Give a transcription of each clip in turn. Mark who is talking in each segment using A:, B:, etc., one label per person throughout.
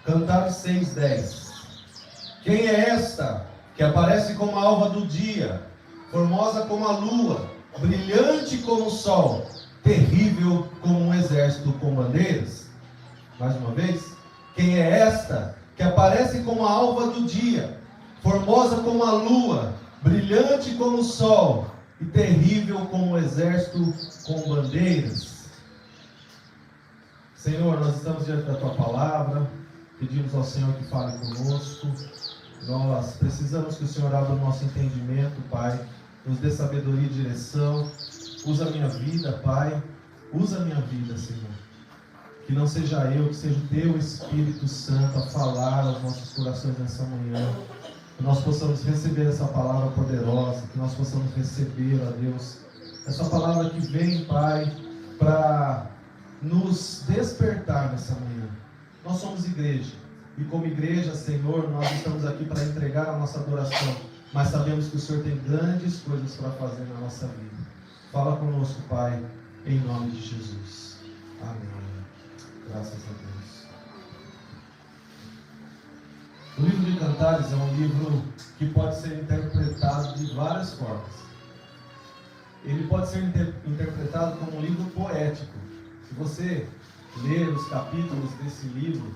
A: Cantares 6:10. Quem é esta que aparece como a alva do dia, formosa como a lua, brilhante como o sol, terrível como um exército com bandeiras? Mais uma vez. Quem é esta que aparece como a alva do dia, formosa como a lua, brilhante como o sol e terrível como um exército com bandeiras? Senhor, nós estamos diante da Tua palavra, pedimos ao Senhor que fale conosco. Nós precisamos que o Senhor abra o nosso entendimento, Pai, nos dê sabedoria e direção. Usa a minha vida, Pai, usa a minha vida, Senhor. Que não seja eu, que seja o Teu Espírito Santo a falar aos nossos corações nessa manhã. Que nós possamos receber essa palavra poderosa, que nós possamos receber, ó Deus, essa palavra que vem, Pai, para nos despertar nessa manhã. Nós somos igreja, e como igreja, Senhor, nós estamos aqui para entregar a nossa adoração, mas sabemos que o Senhor tem grandes coisas para fazer na nossa vida. Fala conosco, Pai, em nome de Jesus. Amém. Graças a Deus. O livro de Cantares é um livro que pode ser interpretado de várias formas. Ele pode ser interpretado como um livro poético. Se você ler os capítulos desse livro,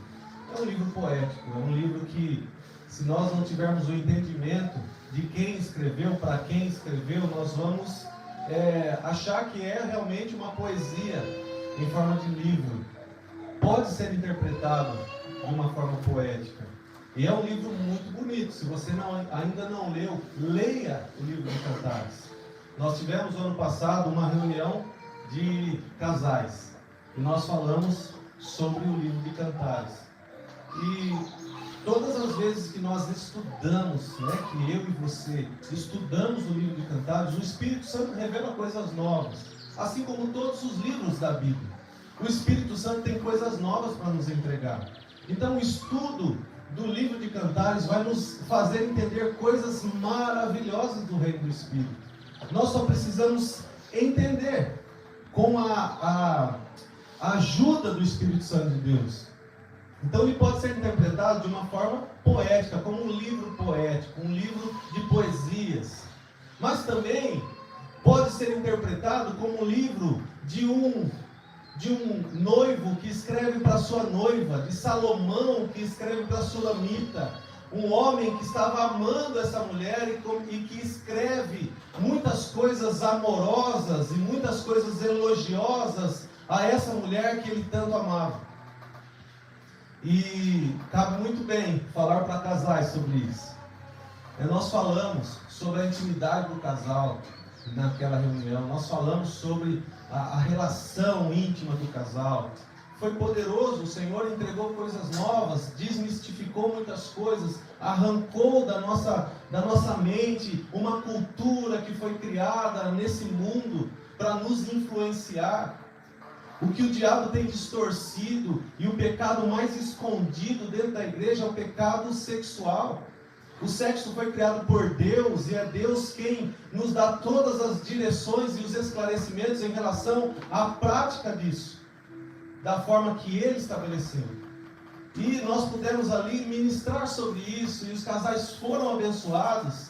A: é um livro poético, é um livro que, se nós não tivermos o entendimento de quem escreveu, para quem escreveu, nós vamos achar que é realmente uma poesia em forma de livro. Pode ser interpretado de uma forma poética. E é um livro muito bonito. Se você ainda não leu, leia o livro de Cantares. Nós tivemos ano passado uma reunião de casais e nós falamos sobre o livro de Cantares. E todas as vezes que nós estudamos, que eu e você estudamos o livro de Cantares, o Espírito Santo revela coisas novas, assim como todos os livros da Bíblia. O Espírito Santo tem coisas novas para nos entregar. Então o estudo do livro de Cantares vai nos fazer entender coisas maravilhosas do reino do Espírito. Nós só precisamos entender com a ajuda do Espírito Santo de Deus. Então ele pode ser interpretado de uma forma poética, como um livro poético, um livro de poesias. Mas também pode ser interpretado como um livro de um noivo que escreve para sua noiva, de Salomão que escreve para Sulamita, um homem que estava amando essa mulher e que escreve muitas coisas amorosas e muitas coisas elogiosas a essa mulher que ele tanto amava. E cabe muito bem falar para casais sobre isso. Nós falamos sobre a intimidade do casal naquela reunião, nós falamos sobre a relação íntima do casal. Foi poderoso, o Senhor entregou coisas novas, desmistificou muitas coisas, arrancou da nossa mente uma cultura que foi criada nesse mundo para nos influenciar. O que o diabo tem distorcido e o pecado mais escondido dentro da igreja é o pecado sexual. O sexo foi criado por Deus e é Deus quem nos dá todas as direções e os esclarecimentos em relação à prática disso, da forma que Ele estabeleceu. E nós pudemos ali ministrar sobre isso, e os casais foram abençoados.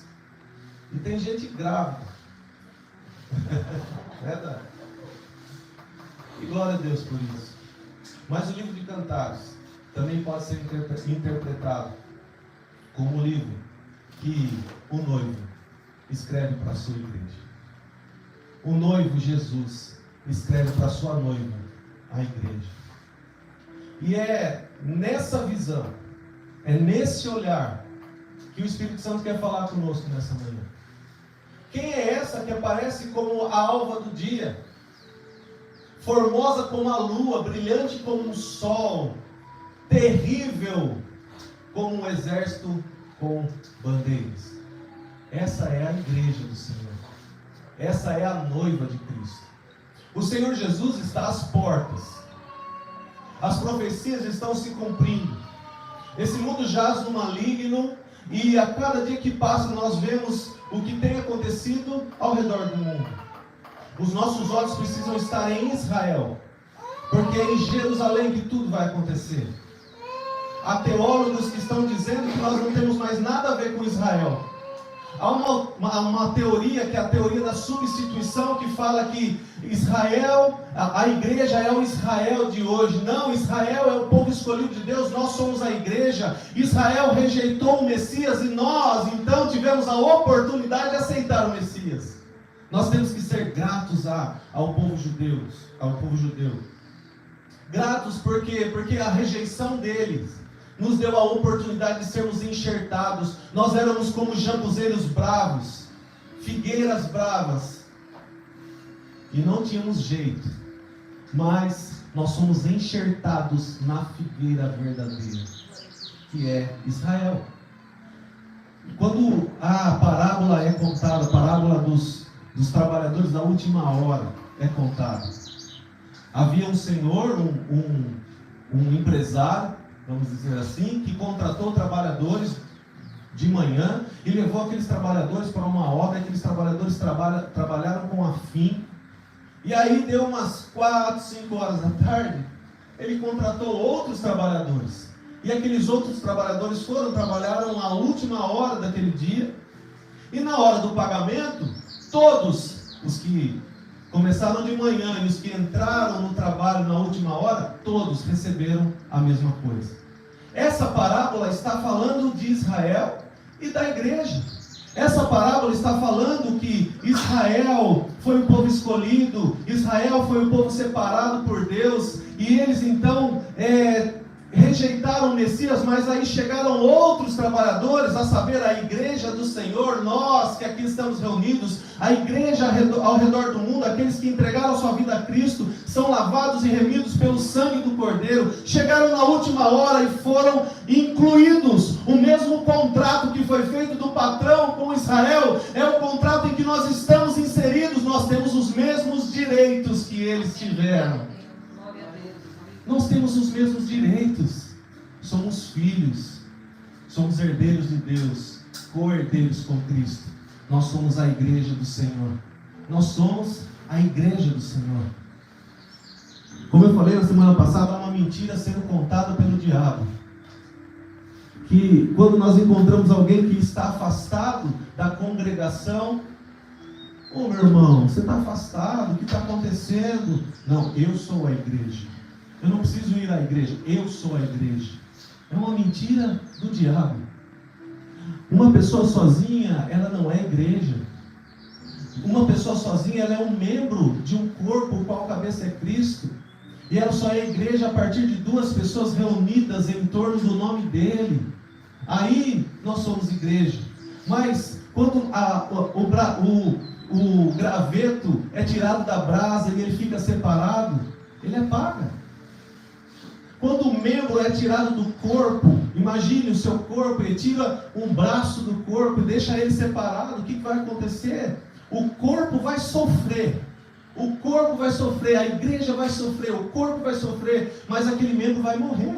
A: E tem gente grávida. Verdade. E glória a Deus por isso. Mas o livro de Cantares também pode ser interpretado como um livro que o noivo escreve para a sua igreja. O noivo Jesus escreve para a sua noiva, a igreja. E é nessa visão, é nesse olhar que o Espírito Santo quer falar conosco nessa manhã. Quem é essa que aparece como a alva do dia, formosa como a lua, brilhante como o sol, terrível como um exército com bandeiras? Essa é a igreja do Senhor. Essa é a noiva de Cristo. O Senhor Jesus está às portas. As profecias estão se cumprindo. Esse mundo jaz no maligno e a cada dia que passa nós vemos o que tem acontecido ao redor do mundo. Os nossos olhos precisam estar em Israel, porque é em Jerusalém que tudo vai acontecer. Há teólogos que estão dizendo que nós não temos mais nada a ver com Israel. Há uma teoria, que é a teoria da substituição, que fala que Israel, a igreja é o Israel de hoje. Não, Israel é o povo escolhido de Deus, nós somos a igreja. Israel rejeitou o Messias e nós, então, tivemos a oportunidade de aceitar o Messias. Nós temos que ser gratos ao povo judeu. Gratos por quê? Porque a rejeição deles nos deu a oportunidade de sermos enxertados. Nós éramos como jambuzeiros bravos, figueiras bravas, e não tínhamos jeito, mas nós somos enxertados na figueira verdadeira, que é Israel. Quando a parábola é contada, a parábola dos trabalhadores da última hora é contada, havia um senhor, um empresário, vamos dizer assim, que contratou trabalhadores de manhã e levou aqueles trabalhadores para uma obra. Aqueles trabalhadores trabalharam com afinco, e aí deu umas 4, 5 horas da tarde, ele contratou outros trabalhadores, e aqueles outros trabalhadores trabalharam a última hora daquele dia, e na hora do pagamento, todos os que começaram de manhã e os que entraram no trabalho na última hora, todos receberam a mesma coisa. Essa parábola está falando de Israel e da igreja. Essa parábola está falando que Israel foi o povo escolhido, Israel foi o povo separado por Deus, e eles então rejeitaram o Messias, mas aí chegaram outros trabalhadores, a saber, a igreja do Senhor, nós que aqui estamos reunidos, a igreja ao redor do mundo, aqueles que entregaram sua vida a Cristo, são lavados e remidos pelo sangue do Cordeiro, chegaram na última hora e foram incluídos. O mesmo contrato que foi feito do patrão com Israel, é o contrato em que nós estamos inseridos, nós temos os mesmos direitos que eles tiveram. Nós temos os mesmos direitos, somos filhos, somos herdeiros de Deus, co-herdeiros com Cristo. Nós somos a igreja do Senhor. Nós somos a igreja do Senhor. Como eu falei na semana passada, há uma mentira sendo contada pelo diabo, que quando nós encontramos alguém que está afastado da congregação, ô meu irmão, você está afastado, o que está acontecendo? Não, eu sou a igreja. Eu não preciso ir à igreja, eu sou a igreja. É uma mentira do diabo. Uma pessoa sozinha, ela não é igreja. Uma pessoa sozinha, ela é um membro de um corpo, o qual a cabeça é Cristo. E ela só é igreja a partir de 2 pessoas reunidas em torno do nome dele. Aí nós somos igreja. Mas quando o graveto é tirado da brasa e ele fica separado, ele apaga. Quando o membro é tirado do corpo, imagine o seu corpo, ele tira um braço do corpo e deixa ele separado, o que vai acontecer? O corpo vai sofrer, a igreja vai sofrer, o corpo vai sofrer, mas aquele membro vai morrer.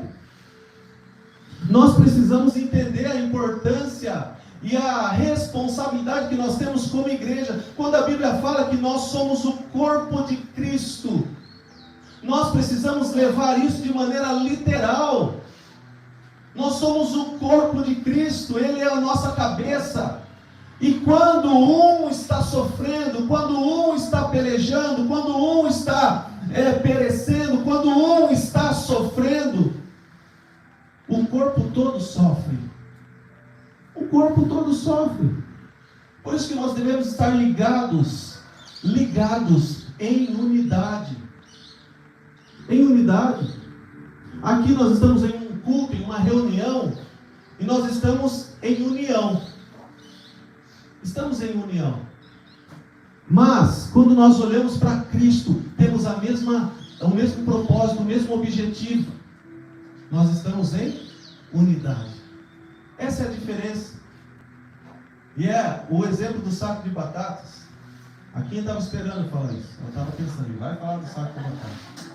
A: Nós precisamos entender a importância e a responsabilidade que nós temos como igreja. Quando a Bíblia fala que nós somos o corpo de Cristo, nós precisamos levar isso de maneira literal. Nós somos o corpo de Cristo, Ele é a nossa cabeça. E quando um está sofrendo, quando um está pelejando, quando um está perecendo, quando um está sofrendo, o corpo todo sofre. O corpo todo sofre. Por isso que nós devemos estar ligados em unidade. Em unidade. Aqui nós estamos em um culto, em uma reunião, e nós estamos em união. Estamos em união. Mas, quando nós olhamos para Cristo, temos o mesmo propósito, o mesmo objetivo. Nós estamos em unidade. Essa é a diferença. E é o exemplo do saco de batatas. Aqui eu estava esperando falar isso. Eu estava pensando, vai falar do saco de batatas.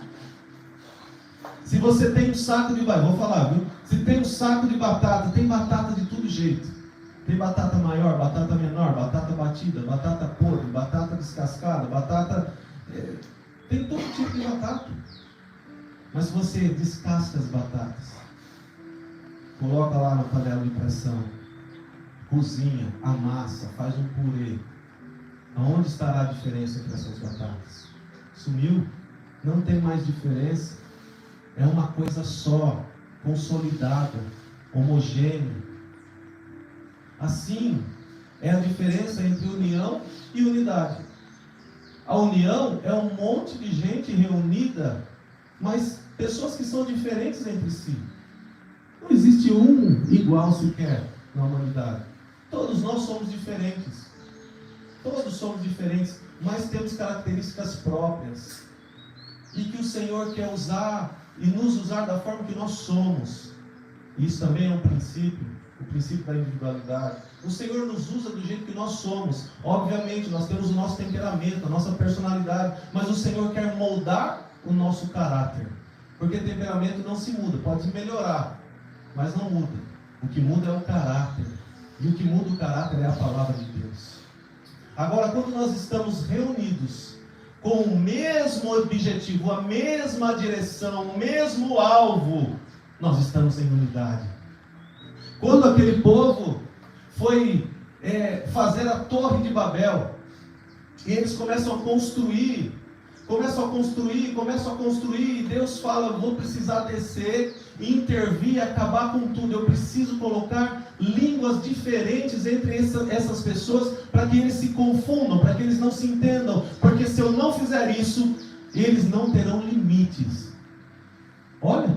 A: Se você tem um saco de batata, vou falar, viu? Se tem um saco de batata, tem batata de todo jeito. Tem batata maior, batata menor, batata batida, batata podre, batata descascada, batata... tem todo tipo de batata. Mas se você descasca as batatas, coloca lá na panela de pressão, cozinha, amassa, faz um purê. Aonde estará a diferença entre essas batatas? Sumiu? Não tem mais diferença. É uma coisa só, consolidada, homogênea. Assim, é a diferença entre união e unidade. A união é um monte de gente reunida, mas pessoas que são diferentes entre si. Não existe um igual sequer na humanidade. Todos nós somos diferentes. Todos somos diferentes, mas temos características próprias. E que o Senhor quer usar e nos usar da forma que nós somos. Isso também é um princípio, o princípio da individualidade. O Senhor nos usa do jeito que nós somos. Obviamente, nós temos o nosso temperamento, a nossa personalidade, mas o Senhor quer moldar o nosso caráter. Porque temperamento não se muda, pode melhorar, mas não muda. O que muda é o caráter. E o que muda o caráter é a palavra de Deus. Agora, quando nós estamos reunidos com o mesmo objetivo, a mesma direção, o mesmo alvo, nós estamos em unidade. Quando aquele povo foi fazer a Torre de Babel, e eles começam a construir, e Deus fala: vou precisar descer, intervir, acabar com tudo. Eu preciso colocar línguas diferentes entre essas pessoas, para que eles se confundam, para que eles não se entendam, porque se eu não fizer isso, eles não terão limites. Olha,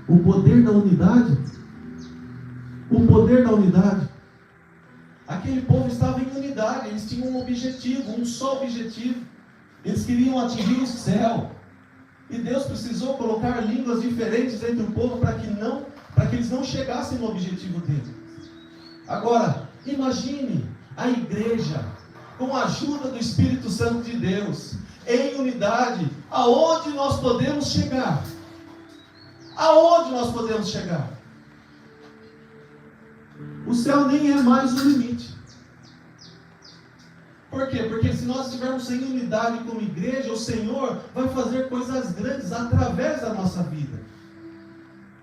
A: o poder da unidade. O poder da unidade. Aquele povo estava em unidade, eles tinham um objetivo, um só objetivo. Eles queriam atingir o céu. E Deus precisou colocar línguas diferentes entre o povo para que eles não chegassem no objetivo dele. Agora, imagine a igreja, com a ajuda do Espírito Santo de Deus, em unidade, aonde nós podemos chegar? Aonde nós podemos chegar? O céu nem é mais o limite. Por quê? Porque se nós estivermos em unidade como igreja, o Senhor vai fazer coisas grandes através da nossa vida.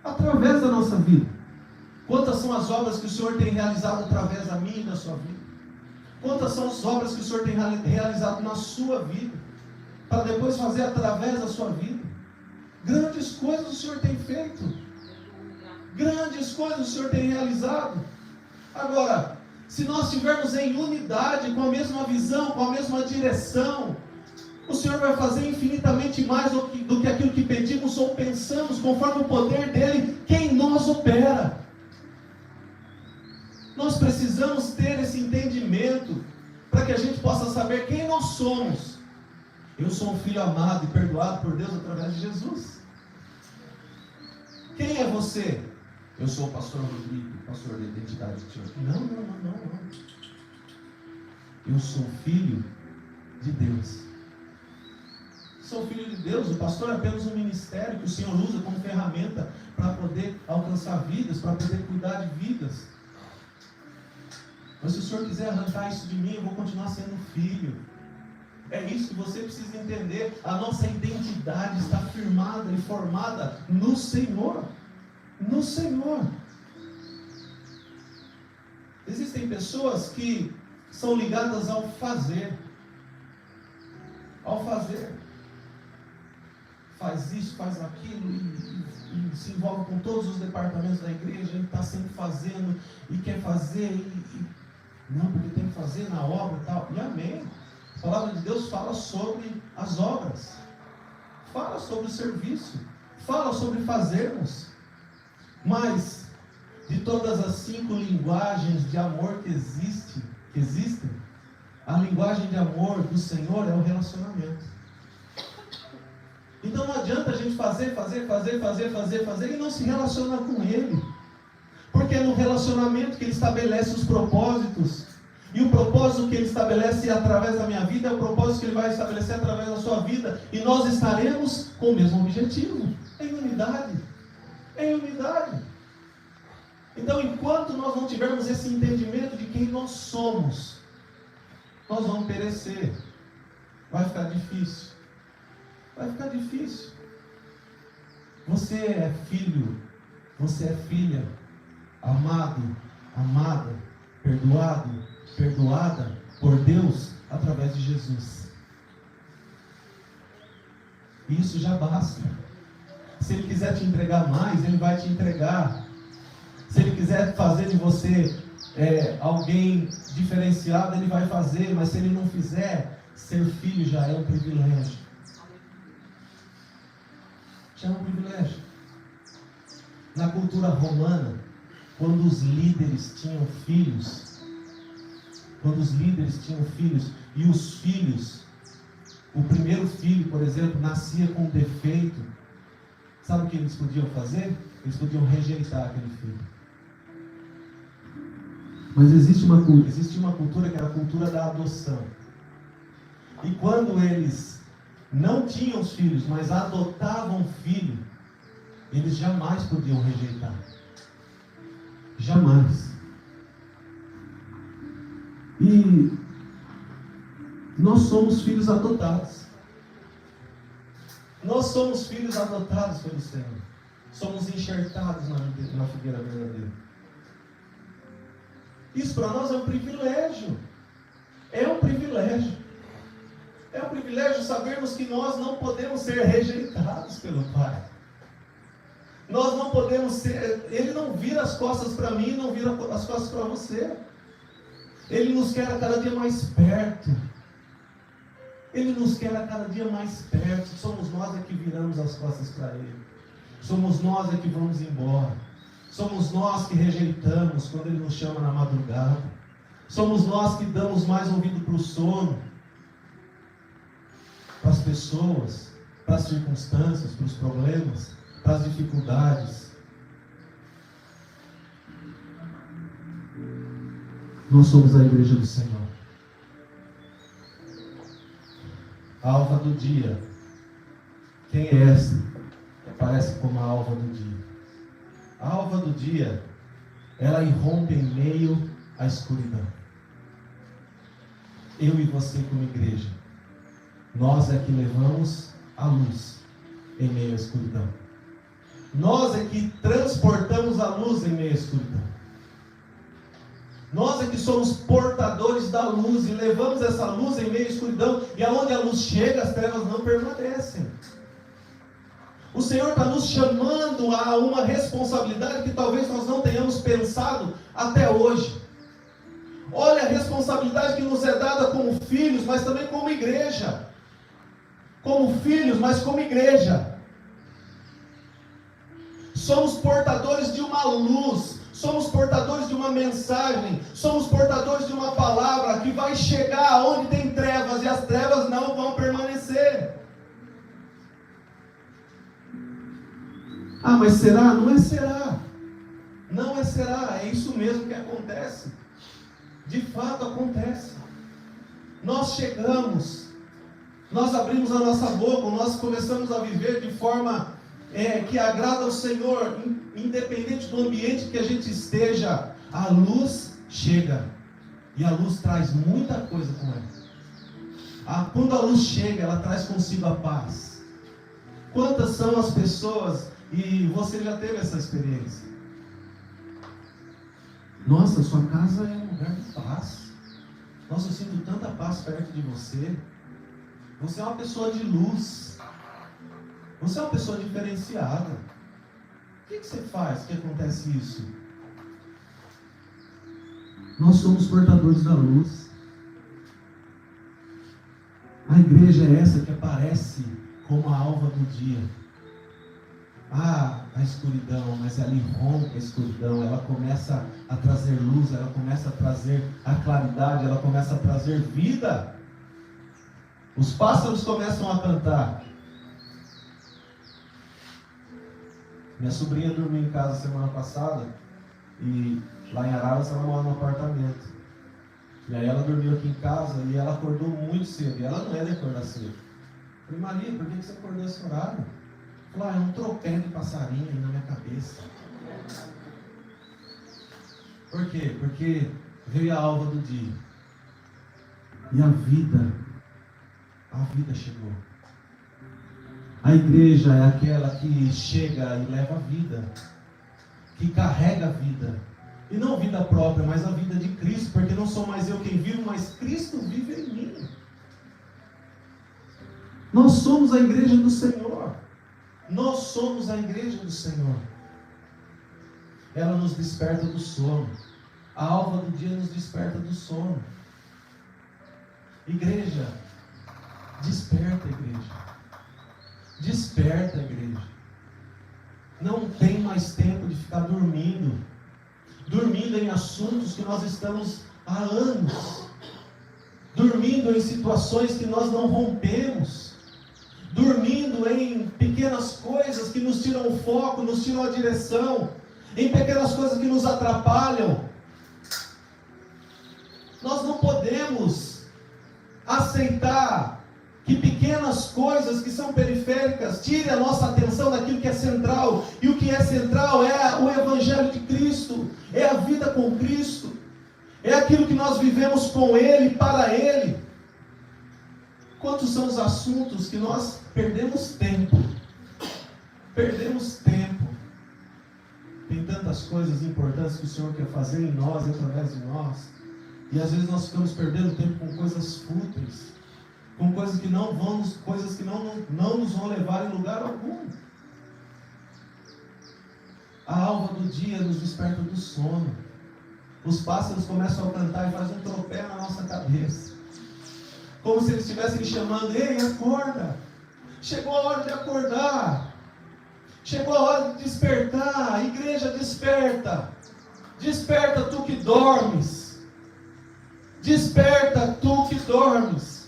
A: Através da nossa vida. Quantas são as obras que o Senhor tem realizado através da minha e da sua vida? Quantas são as obras que o Senhor tem realizado na sua vida, para depois fazer através da sua vida? Grandes coisas o Senhor tem feito. Grandes coisas o Senhor tem realizado. Agora, se nós estivermos em unidade, com a mesma visão, com a mesma direção, o Senhor vai fazer infinitamente mais do que aquilo que pedimos ou pensamos, conforme o poder dEle, que em nós opera. Nós precisamos ter esse entendimento, para que a gente possa saber quem nós somos. Eu sou um filho amado e perdoado por Deus através de Jesus. Quem é você? Eu sou o pastor Rodrigo, pastor da Identidade Church. Não. Eu sou filho de Deus. Sou filho de Deus. O pastor é apenas um ministério que o Senhor usa como ferramenta para poder alcançar vidas, para poder cuidar de vidas. Mas se o Senhor quiser arrancar isso de mim, eu vou continuar sendo filho. É isso que você precisa entender. A nossa identidade está firmada e formada no Senhor. No Senhor. Existem pessoas que são ligadas ao fazer. Ao fazer. Faz isso, faz aquilo e se envolve com todos os departamentos da igreja e está sempre fazendo e quer fazer não, porque tem que fazer na obra e tal. E amém. A palavra de Deus fala sobre as obras. Fala sobre o serviço. Fala sobre fazermos. Mas, de todas as 5 linguagens de amor que existem, a linguagem de amor do Senhor é o relacionamento. Então não adianta a gente fazer e não se relacionar com Ele. Porque é no relacionamento que Ele estabelece os propósitos. E o propósito que Ele estabelece através da minha vida é o propósito que Ele vai estabelecer através da sua vida. E nós estaremos com o mesmo objetivo, em unidade. Em unidade. Então, enquanto nós não tivermos esse entendimento de quem nós somos, nós vamos perecer. Vai ficar difícil. Vai ficar difícil. Você é filho, você é filha amado, amada, perdoado, perdoada por Deus através de Jesus. Isso já basta. Se Ele quiser te entregar mais, Ele vai te entregar. Se Ele quiser fazer de você alguém diferenciado, Ele vai fazer. Mas se Ele não fizer, ser filho já é um privilégio. Já é um privilégio. Na cultura romana, quando os líderes tinham filhos, e os filhos, o primeiro filho, por exemplo, nascia com um defeito, sabe o que eles podiam fazer? Eles podiam rejeitar aquele filho. Mas existe uma cultura que era a cultura da adoção. E quando eles não tinham os filhos, mas adotavam um filho, eles jamais podiam rejeitar. Jamais. E nós somos filhos adotados. Nós somos filhos adotados pelo Senhor. Somos enxertados na figueira verdadeira. Isso para nós é um privilégio. É um privilégio. É um privilégio sabermos que nós não podemos ser rejeitados pelo Pai. Nós não podemos ser... Ele não vira as costas para mim, não vira as costas para você. Ele nos quer a cada dia mais perto. Ele nos quer a cada dia mais perto. Somos nós que viramos as costas para Ele. Somos nós que vamos embora. Somos nós que rejeitamos quando Ele nos chama na madrugada. Somos nós que damos mais ouvido para o sono, para as pessoas, para as circunstâncias, para os problemas, para as dificuldades. Nós somos a igreja do Senhor. A alva do dia. Quem é essa? Parece como a alva do dia. A alva do dia, ela irrompe em meio à escuridão. Eu e você como igreja, nós é que levamos a luz em meio à escuridão. Nós é que transportamos a luz em meio à escuridão. Nós é que somos portadores da luz e levamos essa luz em meio à escuridão. E aonde a luz chega, as trevas não permanecem. O Senhor está nos chamando a uma responsabilidade que talvez nós não tenhamos pensado até hoje. Olha a responsabilidade que nos é dada como filhos, mas também como igreja. Como filhos, mas como igreja. Somos portadores de uma luz. Somos portadores de uma mensagem. Somos portadores de uma palavra que vai chegar onde tem trevas. E as trevas não vão permanecer. Ah, mas será? Não é será. Não é será. É isso mesmo que acontece. De fato acontece. Nós chegamos. Nós abrimos a nossa boca. Nós começamos a viver de forma que agrada ao Senhor. Independente do ambiente que a gente esteja. A luz chega. E a luz traz muita coisa com ela. Quando a luz chega, ela traz consigo a paz. Quantas são as pessoas... E você já teve essa experiência? Nossa, sua casa é um lugar de paz. Nossa, eu sinto tanta paz perto de você. Você é uma pessoa de luz. Você é uma pessoa diferenciada. O que você faz que acontece isso? Nós somos portadores da luz. A igreja é essa que aparece como a alva do dia. A escuridão, mas ela irrompe a escuridão, ela começa a trazer luz, ela começa a trazer a claridade, ela começa a trazer vida. Os pássaros começam a cantar. Minha sobrinha dormiu em casa semana passada, e lá em Araras ela mora num apartamento. E aí ela dormiu aqui em casa e ela acordou muito cedo, e ela não é de acordar cedo. Eu falei, Maria, por que você acordou esse horário? É um tropé de passarinho aí na minha cabeça. Por quê? Porque veio a alva do dia. E a vida chegou. A igreja é aquela que chega e leva a vida. Que carrega a vida. E não vida própria, mas a vida de Cristo, porque não sou mais eu quem vivo, mas Cristo vive em mim. Nós somos a igreja do Senhor. Nós somos a igreja do Senhor. Ela nos desperta do sono. A alva do dia nos desperta do sono. Igreja, desperta, igreja. Desperta, igreja. Não tem mais tempo de ficar dormindo. Dormindo em assuntos que nós estamos há anos. Dormindo em situações que nós não rompemos. Dormindo em pequenas coisas que nos tiram o foco, nos tiram a direção. Em pequenas coisas que nos atrapalham. Nós não podemos aceitar que pequenas coisas que são periféricas tirem a nossa atenção daquilo que é central. E o que é central é o Evangelho de Cristo, é a vida com Cristo, é aquilo que nós vivemos com Ele, para Ele. Quantos são os assuntos que nós perdemos tempo? Perdemos tempo. Tem tantas coisas importantes que o Senhor quer fazer em nós, através de nós. E às vezes nós ficamos perdendo tempo com coisas fúteis, com coisas que não nos vão levar em lugar algum. A alva do dia nos desperta do sono. Os pássaros começam a cantar e fazem um tropé na nossa cabeça, como se eles estivessem chamando: ei, acorda, chegou a hora de acordar, chegou a hora de despertar. Igreja, desperta, desperta tu que dormes. Desperta tu que dormes,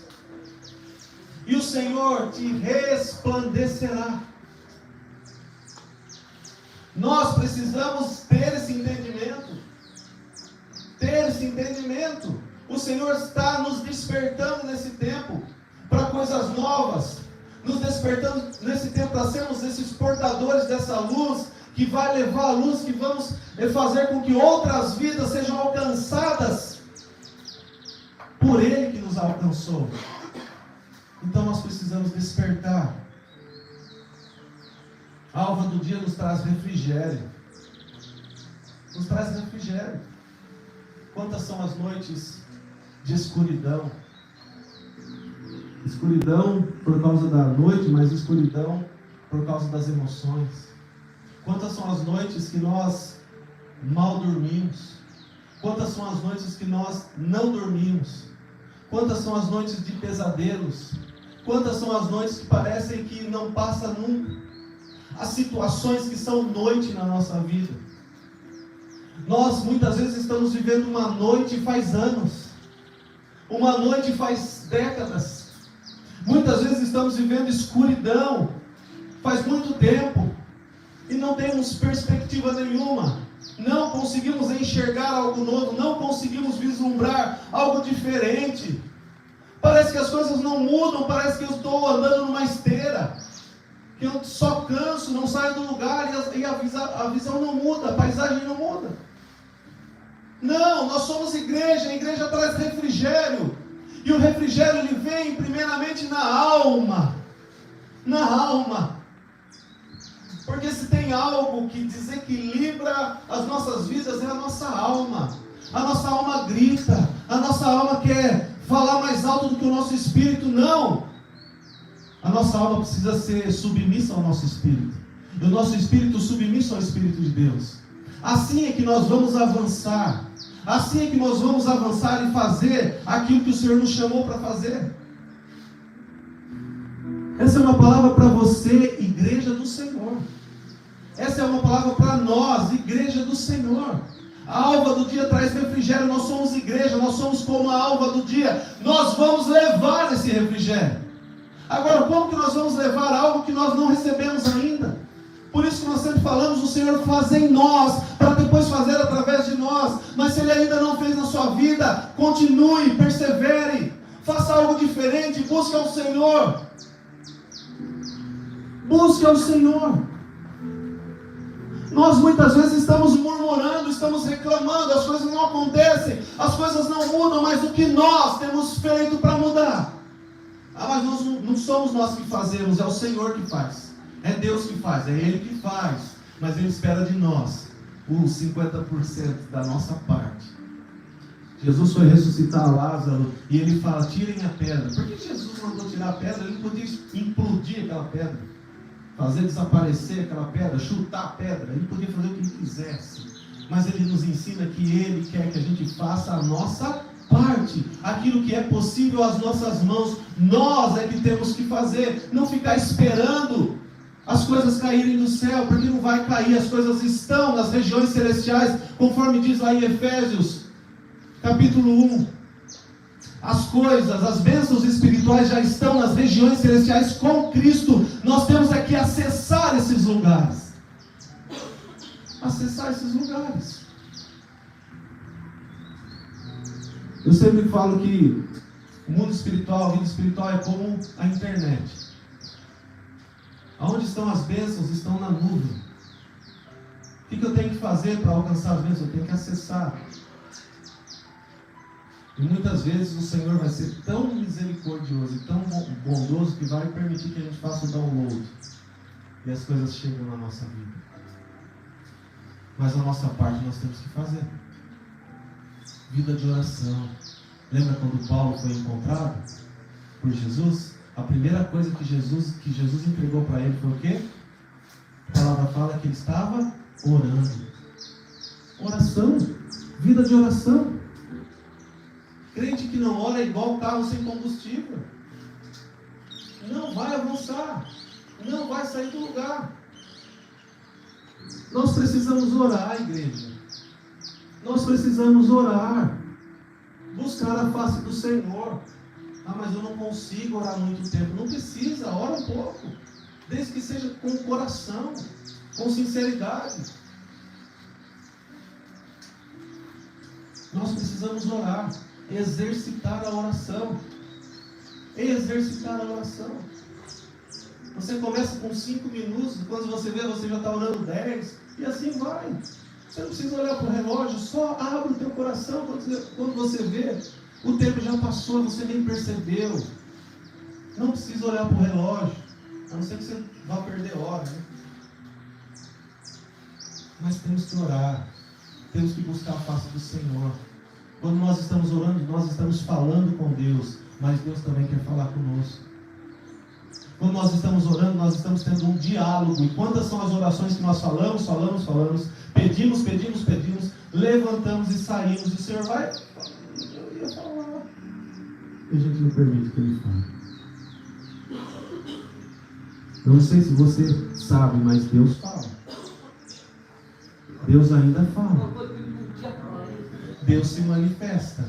A: e o Senhor te resplandecerá. Nós precisamos ter esse entendimento. Ter esse entendimento. O Senhor está nos despertando nesse tempo para coisas novas, nos despertando nesse tempo para sermos esses portadores dessa luz, que vai levar a luz, que vamos fazer com que outras vidas sejam alcançadas por Ele que nos alcançou. Então nós precisamos despertar. A alva do dia nos traz refrigério. Nos traz refrigério. Quantas são as noites de escuridão? Escuridão por causa da noite, mas escuridão por causa das emoções. Quantas são as noites que nós mal dormimos? Quantas são as noites que nós não dormimos? Quantas são as noites de pesadelos? Quantas são as noites que parecem que não passa nunca? As situações que são noite na nossa vida. Nós muitas vezes estamos vivendo uma noite faz anos. Uma noite faz décadas. Muitas vezes estamos vivendo escuridão faz muito tempo. E não temos perspectiva nenhuma. Não conseguimos enxergar algo novo, não conseguimos vislumbrar algo diferente. Parece que as coisas não mudam, parece que eu estou andando numa esteira, que eu só canso, não saio do lugar e a visão não muda, a paisagem não muda. Não, nós somos igreja, a igreja traz refrigério, e o refrigério ele vem primeiramente na alma, porque se tem algo que desequilibra as nossas vidas é a nossa alma. A nossa alma grita, a nossa alma quer falar mais alto do que o nosso espírito. Não, a nossa alma precisa ser submissa ao nosso espírito, e o nosso espírito submisso ao Espírito de Deus. Assim é que nós vamos avançar, assim é que nós vamos avançar e fazer aquilo que o Senhor nos chamou para fazer. Essa é uma palavra para você, igreja do Senhor. Essa é uma palavra para nós, igreja do Senhor. A alva do dia traz refrigério. Nós somos igreja, nós somos como a alva do dia. Nós vamos levar esse refrigério. Agora, como que nós vamos levar algo que nós não recebemos ainda? Por isso que nós sempre falamos, o Senhor faz em nós, para depois fazer através de nós. Mas se Ele ainda não fez na sua vida, continue, persevere, faça algo diferente, busque ao Senhor. Busque ao Senhor. Nós muitas vezes estamos murmurando, estamos reclamando, as coisas não acontecem, as coisas não mudam, mas o que nós temos feito para mudar? Mas não somos nós que fazemos, é o Senhor que faz, é Deus que faz, é Ele que faz, mas Ele espera de nós os 50% da nossa parte. Jesus foi ressuscitar Lázaro e ele fala, tirem a pedra. Por que Jesus mandou tirar a pedra? Ele podia implodir aquela pedra, fazer desaparecer aquela pedra, chutar a pedra. Ele podia fazer o que ele quisesse. Mas ele nos ensina que ele quer que a gente faça a nossa parte. Aquilo que é possível às nossas mãos, nós é que temos que fazer. Não ficar esperando as coisas caírem do céu, porque não vai cair. As coisas estão nas regiões celestiais, conforme diz lá em Efésios capítulo 1, as coisas, as bênçãos espirituais já estão nas regiões celestiais com Cristo. Nós temos aqui acessar esses lugares. Acessar esses lugares. Eu sempre falo que o mundo espiritual, a vida espiritual é como a internet. Aonde estão as bênçãos? Estão na nuvem. O que eu tenho que fazer para alcançar as bênçãos? Eu tenho que acessar. E muitas vezes o Senhor vai ser tão misericordioso e tão bondoso que vai permitir que a gente faça o download e as coisas chegam na nossa vida. Mas a nossa parte nós temos que fazer. Vida de oração. Lembra quando Paulo foi encontrado por Jesus? A primeira coisa que Jesus entregou para ele foi o quê? A palavra fala que ele estava orando. Oração. Vida de oração. Crente que não ora é igual carro sem combustível. Não vai avançar. Não vai sair do lugar. Nós precisamos orar, igreja. Nós precisamos orar. Buscar a face do Senhor. Ah, mas eu não consigo orar muito tempo. Não precisa, ora um pouco. Desde que seja com o coração, com sinceridade. Nós precisamos orar. Exercitar a oração. Exercitar a oração. Você começa com 5 minutos, quando você vê, você já está orando 10, e assim vai. Você não precisa olhar para o relógio, só abre o teu coração. Quando você vê, o tempo já passou, você nem percebeu. Não precisa olhar para o relógio, a não ser que você vá perder hora, né? Mas temos que orar, temos que buscar a face do Senhor. Quando nós estamos orando, nós estamos falando com Deus, mas Deus também quer falar conosco. Quando nós estamos orando, nós estamos tendo um diálogo. E quantas são as orações que nós falamos, pedimos, levantamos e saímos, e o Senhor vai, eu ia falar, e a gente não permite que Ele fale. Eu não sei se você sabe, mas Deus fala. Deus ainda fala. Deus se manifesta.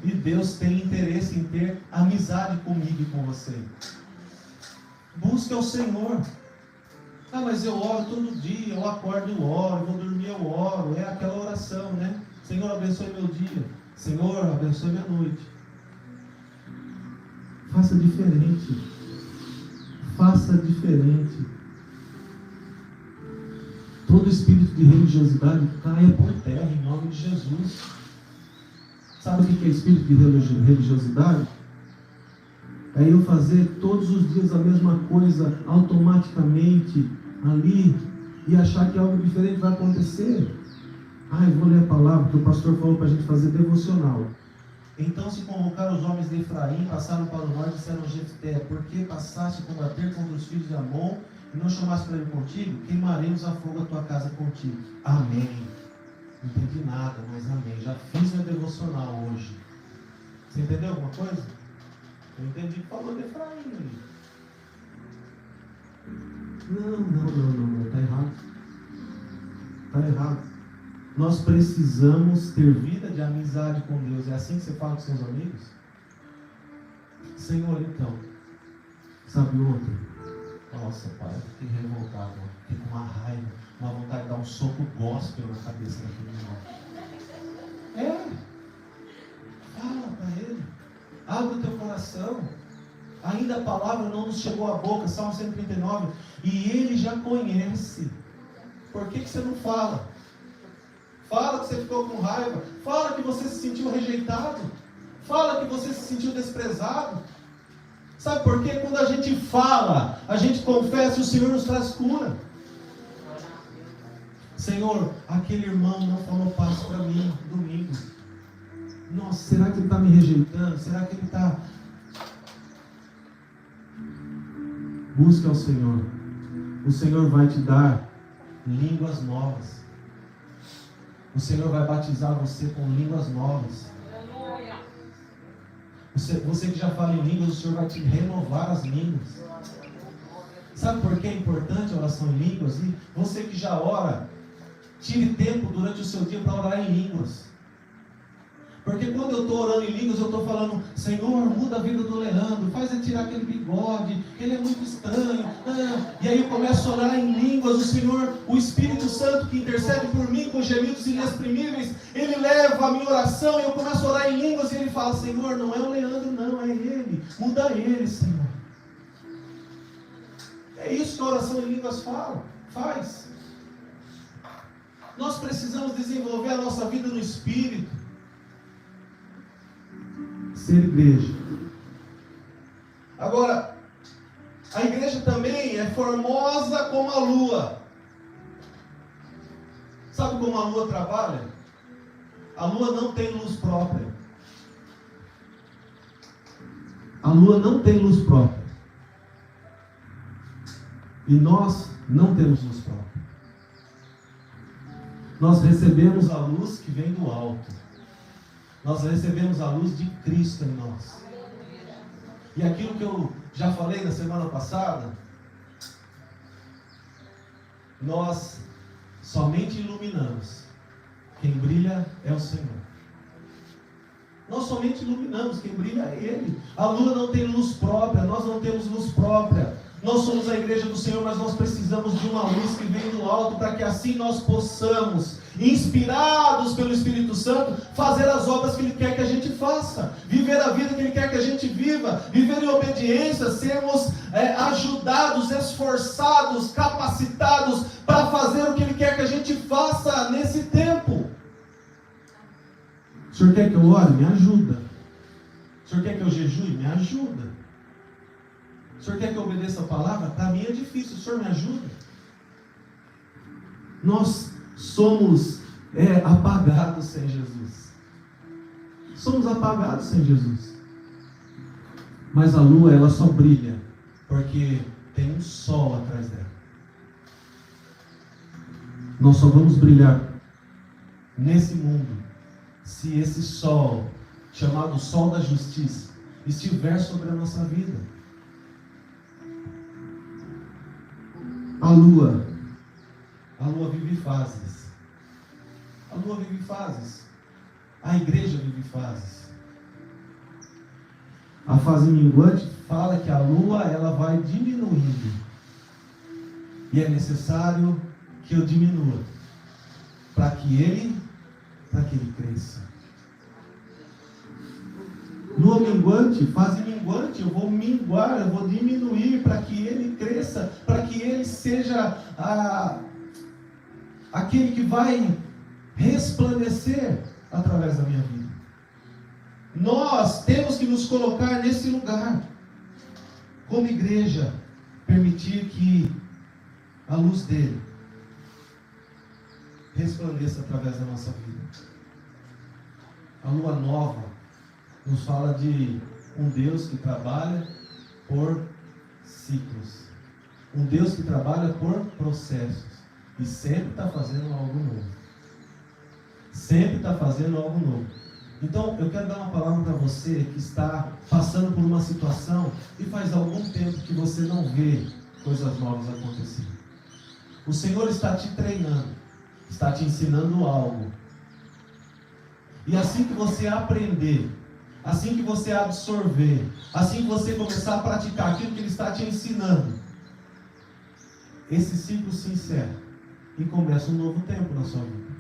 A: E Deus tem interesse em ter amizade comigo e com você. Busque ao Senhor. Ah, mas eu oro todo dia, eu acordo, eu oro, vou dormir, eu oro. É aquela oração, né? Senhor, abençoe meu dia. Senhor, abençoe minha noite. Faça diferente. Faça diferente. Todo espírito de religiosidade caia por terra em nome de Jesus. Sabe o que é espírito de religiosidade? É eu fazer todos os dias a mesma coisa automaticamente ali e achar que algo diferente vai acontecer. Ah, eu vou ler a palavra que o pastor falou para a gente fazer devocional. Então se convocaram os homens de Efraim, passaram para o norte e disseram a Jefté: por que passaste a combater contra os filhos de Amon e não chamaste para ir contigo? Queimaremos a fogo a tua casa contigo. Amém. Não entendi nada, mas amém. Já fiz meu devocional hoje. Você entendeu alguma coisa? Eu entendi que falou de Efraim ali. Não. Está errado. Está errado. Nós precisamos ter vida de amizade com Deus. É assim que você fala com seus amigos? Senhor, então, sabe ontem? Nossa, pai, eu fiquei revoltado. Fiquei com uma raiva, uma vontade de dar um soco gospel na cabeça daquele irmão. Fala para ele. Abre o teu coração. Ainda a palavra não nos chegou à boca. Salmo 139. E ele já conhece. Por que você não fala? Fala que você ficou com raiva. Fala que você se sentiu rejeitado. Fala que você se sentiu desprezado. Sabe por quê? Quando a gente fala, a gente confessa e o Senhor nos traz cura. Senhor, aquele irmão não falou passo para mim domingo. Nossa, será que ele está me rejeitando? Será que ele está... Busque ao Senhor. O Senhor vai te dar línguas novas. O Senhor vai batizar você com línguas novas. Você que já fala em línguas, o Senhor vai te renovar as línguas. Sabe por que é importante a oração em línguas? E você que já ora, tire tempo durante o seu dia para orar em línguas. Porque quando eu estou orando em línguas, eu estou falando: Senhor, muda a vida do Leandro, faz ele tirar aquele bigode, ele é muito estranho. E aí eu começo a orar em línguas. O Senhor, o Espírito Santo que intercede por mim com gemidos inexprimíveis, ele leva a minha oração e eu começo a orar em línguas e ele fala: Senhor, não é o Leandro não, é ele, muda ele, Senhor. É isso que a oração em línguas faz. Nós precisamos desenvolver a nossa vida no Espírito. Ser igreja. Agora, a igreja também é formosa como a lua. Sabe como a lua trabalha? A lua não tem luz própria. A lua não tem luz própria. E nós não temos luz própria. Nós recebemos a luz que vem do alto. Nós recebemos a luz de Cristo em nós. E aquilo que eu já falei na semana passada, nós somente iluminamos. Quem brilha é o Senhor. Nós somente iluminamos, quem brilha é Ele. A lua não tem luz própria, nós não temos luz própria. Nós somos a igreja do Senhor, mas nós precisamos de uma luz que vem do alto, para que assim nós possamos, inspirados pelo Espírito Santo, fazer as obras que Ele quer que a gente faça, viver a vida que Ele quer que a gente viva, viver em obediência, sermos ajudados, esforçados, capacitados para fazer o que Ele quer que a gente faça nesse tempo. O Senhor quer que eu ore? Me ajuda. O Senhor quer que eu jejue? Me ajuda. O Senhor quer que eu obedeça a palavra? Para mim é difícil, o Senhor me ajuda. Nós somos apagados sem Jesus. Somos apagados sem Jesus. Mas a lua, ela só brilha porque tem um sol atrás dela. Nós só vamos brilhar nesse mundo se esse sol, chamado sol da justiça, estiver sobre a nossa vida. A lua vive fases. A lua vive fases. A igreja vive fases. A fase minguante fala que a lua, ela vai diminuindo. E é necessário que eu diminua, para que ele cresça. Lua minguante, fase minguante, eu vou minguar, eu vou diminuir para que ele cresça, para que ele seja aquele que vai resplandecer através da minha vida. Nós temos que nos colocar nesse lugar, como igreja, permitir que a luz dele resplandeça através da nossa vida. A lua nova nos fala de um Deus que trabalha por ciclos. Um Deus que trabalha por processos. E sempre está fazendo algo novo. Sempre está fazendo algo novo. Então, eu quero dar uma palavra para você que está passando por uma situação e faz algum tempo que você não vê coisas novas acontecendo. O Senhor está te treinando, está te ensinando algo. E assim que você aprender, assim que você absorver, assim que você começar a praticar aquilo que Ele está te ensinando, esse ciclo se encerra e começa um novo tempo na sua vida,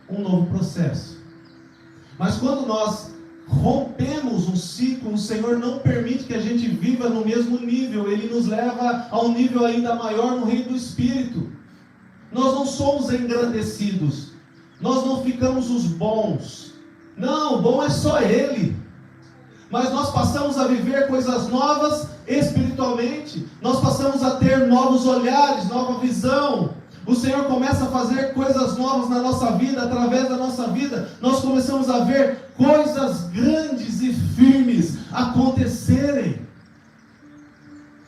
A: um novo processo. Mas quando nós rompemos um ciclo, o Senhor não permite que a gente viva no mesmo nível. Ele nos leva a um nível ainda maior no reino do Espírito. Nós não somos engrandecidos, nós não ficamos os bons. Não, o bom é só Ele. Mas nós passamos a viver coisas novas espiritualmente. Nós passamos a ter novos olhares, nova visão. o Senhor começa a fazer coisas novas na nossa vida, através da nossa vida, nós começamos a ver coisas grandes e firmes acontecerem.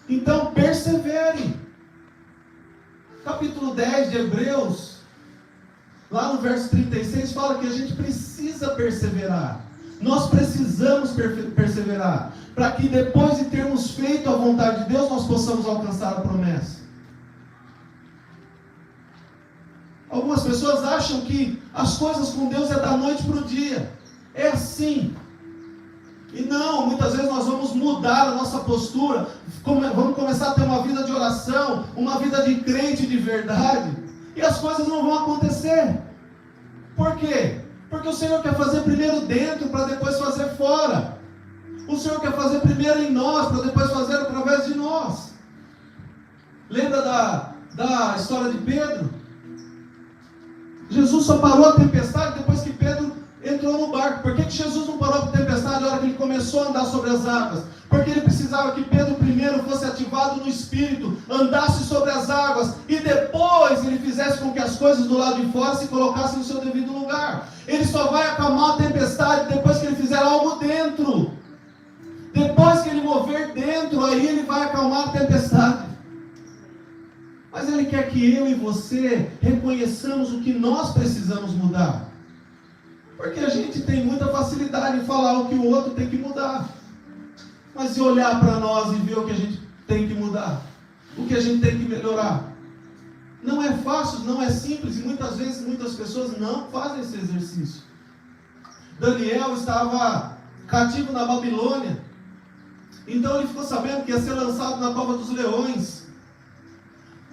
A: Então persevere. Capítulo 10 de Hebreus, lá no verso 36, fala que a gente precisa perseverar. Nós precisamos perseverar, para que depois de termos feito a vontade de Deus, nós possamos alcançar a promessa. Algumas pessoas acham que as coisas com Deus é da noite para o dia. É assim. E não, muitas vezes nós vamos mudar a nossa postura, vamos começar a ter uma vida de oração, uma vida de crente de verdade, e as coisas não vão acontecer. Por quê? Porque o Senhor quer fazer primeiro dentro, para depois fazer fora. O Senhor quer fazer primeiro em nós, para depois fazer através de nós. Lembra da história de Pedro? Jesus só parou a tempestade depois que Pedro entrou no barco. Por que Jesus não parou a tempestade na hora que ele começou a andar sobre as águas? Porque ele precisava que Pedro primeiro fosse ativado no Espírito, andasse sobre as águas, e depois ele fizesse com que as coisas do lado de fora se colocassem no seu devido lugar. Ele só vai acalmar a tempestade depois que ele fizer algo dentro. Depois que ele mover dentro, aí ele vai acalmar a tempestade. Mas Ele quer que eu e você reconheçamos o que nós precisamos mudar. Porque a gente tem muita facilidade em falar o que o outro tem que mudar. Mas se olhar para nós e ver o que a gente tem que mudar, o que a gente tem que melhorar, não é fácil, não é simples, e muitas vezes muitas pessoas não fazem esse exercício. Daniel estava cativo na Babilônia, então ele ficou sabendo que ia ser lançado na cova dos leões.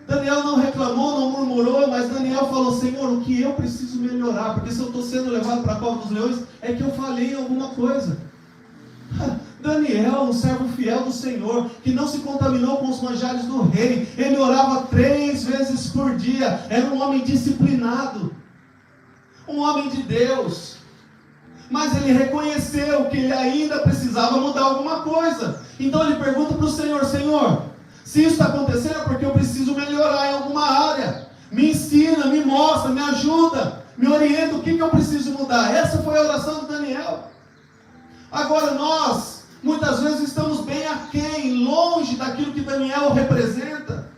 A: Daniel não reclamou, não murmurou, mas Daniel falou: Senhor, o que eu preciso melhorar? Porque se eu estou sendo levado para a cova dos leões, é que eu falhei em alguma coisa. Daniel, um servo fiel do Senhor, que não se contaminou com os manjares do rei, ele orava 3 vezes por dia, era um homem disciplinado, um homem de Deus, mas ele reconheceu que ele ainda precisava mudar alguma coisa. Então ele pergunta para o Senhor: Senhor, se isso está acontecendo é porque eu preciso melhorar em alguma área. Me ensina, me mostra, me ajuda, me orienta o que eu preciso mudar. Essa foi a oração de Daniel. Agora nós, muitas vezes estamos bem aquém, longe daquilo que Daniel representa.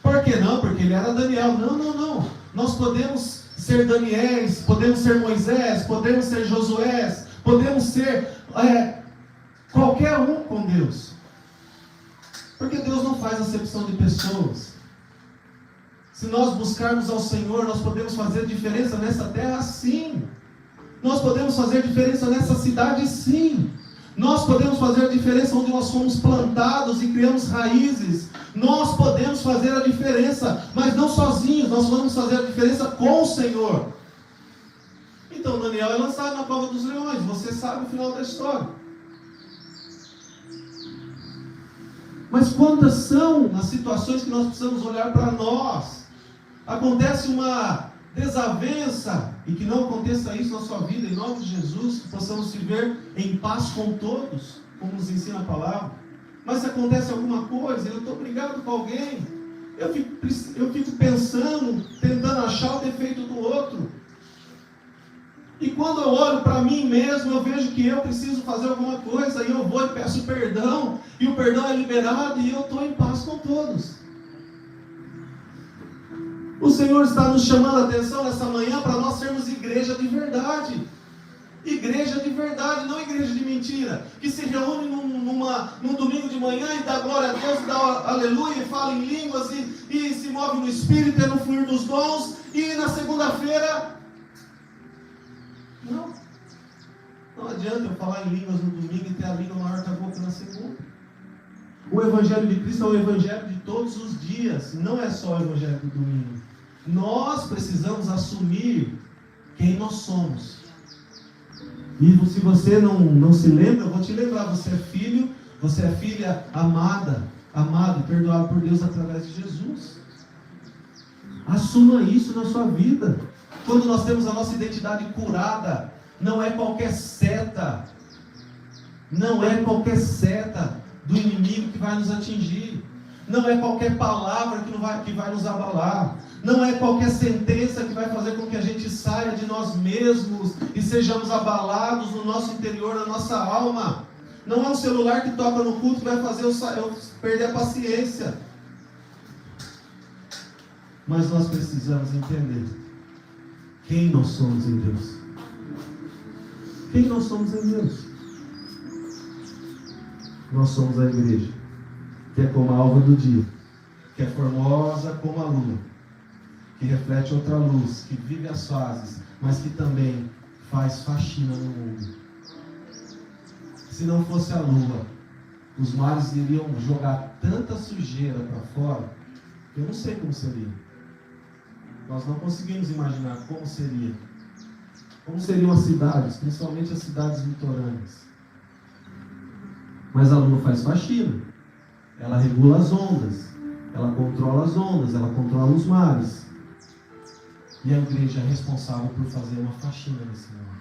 A: Por que não? Porque ele era Daniel. Não. Nós podemos ser Daniéis, podemos ser Moisés, podemos ser Josués, podemos ser qualquer um com Deus. Porque Deus não faz acepção de pessoas. Se nós buscarmos ao Senhor, nós podemos fazer diferença nessa terra, sim. Nós podemos fazer diferença nessa cidade, sim. Nós podemos fazer a diferença onde nós fomos plantados e criamos raízes. Nós podemos fazer a diferença, mas não sozinhos. Nós vamos fazer a diferença com o Senhor. Então Daniel é lançado na cova dos leões. Você sabe o final da história. Mas quantas são as situações que nós precisamos olhar para nós? Acontece uma desavença, e que não aconteça isso na sua vida, em nome de Jesus, que possamos viver em paz com todos, como nos ensina a palavra. Mas se acontece alguma coisa, eu estou brigado com alguém, eu fico pensando, tentando achar o defeito do outro. E quando eu olho para mim mesmo, eu vejo que eu preciso fazer alguma coisa, e eu vou e peço perdão, e o perdão é liberado, e eu estou em paz com todos. O Senhor está nos chamando a atenção nessa manhã para nós sermos igreja de verdade. Igreja de verdade, não igreja de mentira, que se reúne num domingo de manhã e dá glória a Deus, dá aleluia, fala em línguas e se move no Espírito, é no fluir dos dons, e na segunda-feira... Não adianta eu falar em línguas no domingo e ter a língua maior que a boca na segunda. O Evangelho de Cristo é o Evangelho de todos os dias, não é só o Evangelho do domingo. Nós precisamos assumir quem nós somos. E se você não se lembra, eu vou te lembrar: você é filho, você é filha amada, amado e perdoado por Deus através de Jesus. Assuma isso na sua vida. Quando nós temos a nossa identidade curada, não é qualquer seta, não é qualquer seta do inimigo que vai nos atingir. Não é qualquer palavra que vai nos abalar. Não é qualquer sentença que vai fazer com que a gente saia de nós mesmos e sejamos abalados no nosso interior, na nossa alma. Não é um celular que toca no culto que vai fazer eu perder a paciência. Mas nós precisamos entender quem nós somos em Deus. Quem nós somos em Deus? Nós somos a igreja, que é como a alva do dia, que é formosa como a lua, que reflete outra luz, que vive as fases, mas que também faz faxina no mundo. Se não fosse a lua, os mares iriam jogar tanta sujeira para fora, que eu não sei como seria. Nós não conseguimos imaginar como seria. Como seriam as cidades, principalmente as cidades litorâneas. Mas a lua faz faxina. Ela regula as ondas. Ela controla as ondas. Ela controla os mares. E a igreja é responsável por fazer uma faxina nesse mundo.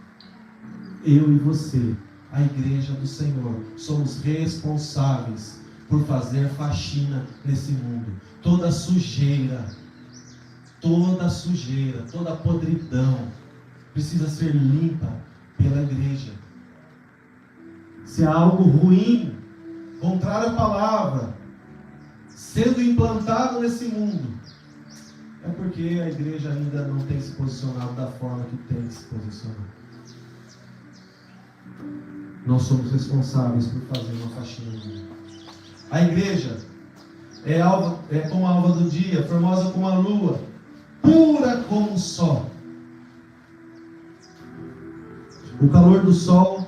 A: Eu e você, a igreja do Senhor, somos responsáveis por fazer faxina nesse mundo. Toda sujeira, toda podridão precisa ser limpa pela igreja. Se há algo ruim, contrário à palavra, sendo implantado nesse mundo, é porque a igreja ainda não tem se posicionado da forma que tem que se posicionar. Nós somos responsáveis por fazer uma faxina no mundo. A igreja é como a alva do dia, formosa como a lua, pura como o sol. O calor do sol